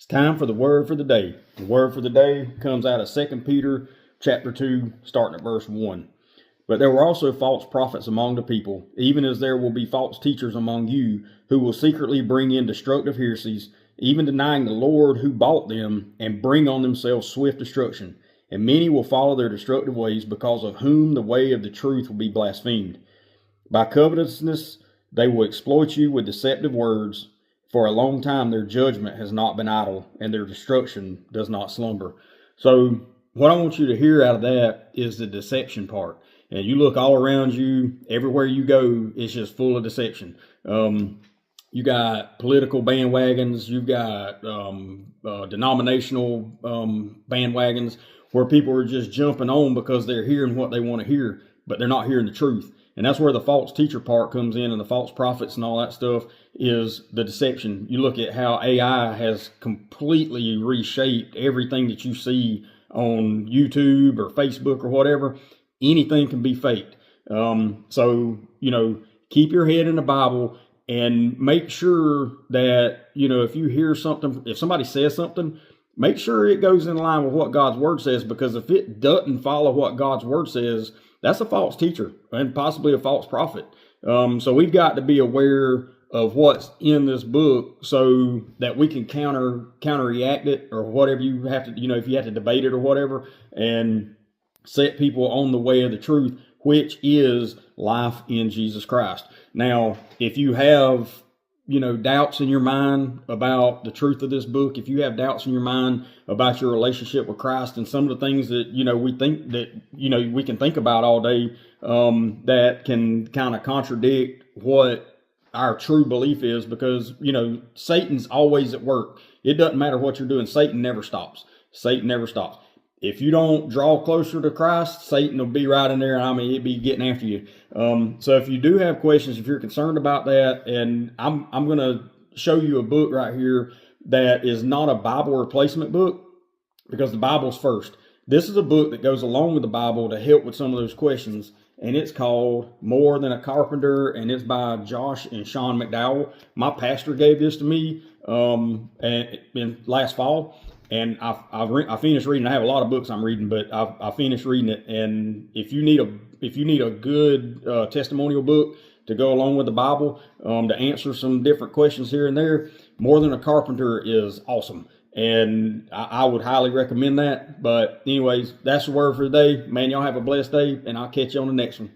It's time for the word for the day. The word for the day comes out of 2 Peter chapter 2, starting at verse 1. But there were also false prophets among the people, even as there will be false teachers among you, who will secretly bring in destructive heresies, even denying the Lord who bought them, and bring on themselves swift destruction. And many will follow their destructive ways, because of whom the way of the truth will be blasphemed. By covetousness they will exploit you with deceptive words. For a long time their judgment has not been idle, and their destruction does not slumber. So what I want you to hear out of that is the deception part. And you look all around you, everywhere you go, it's just full of deception. You got political bandwagons, you've got denominational bandwagons, where people are just jumping on because they're hearing what they want to hear, but they're not hearing the truth. And that's where the false teacher part comes in, and the false prophets and all that stuff is the deception. You look at how AI has completely reshaped everything that you see on YouTube or Facebook or whatever. Anything can be faked. So, keep your head in the Bible and make sure that, if you hear something, if somebody says something, make sure it goes in line with what God's word says, because if it doesn't follow what God's word says, that's a false teacher and possibly a false prophet. So we've got to be aware of what's in this book so that we can counter-react it, or whatever you have to, if you have to debate it or whatever, and set people on the way of the truth, which is life in Jesus Christ. Now, if you have, doubts in your mind about the truth of this book, if you have doubts in your mind about your relationship with Christ and some of the things that, we think that, we can think about all day, that can kind of contradict what our true belief is, because, Satan's always at work. It doesn't matter what you're doing. Satan never stops. Satan never stops. If you don't draw closer to Christ, Satan will be right in there. He'll be getting after you. So if you do have questions, if you're concerned about that, and I'm going to show you a book right here that is not a Bible replacement book, because the Bible's first. This is a book that goes along with the Bible to help with some of those questions, and it's called More Than a Carpenter, and it's by Josh and Sean McDowell. My pastor gave this to me in last fall. And I finished reading. I have a lot of books I'm reading, but I finished reading it. And if you need a good testimonial book to go along with the Bible, to answer some different questions here and there, More Than a Carpenter is awesome, and I would highly recommend that. But anyways, that's the word for today. Man, y'all have a blessed day, and I'll catch you on the next one.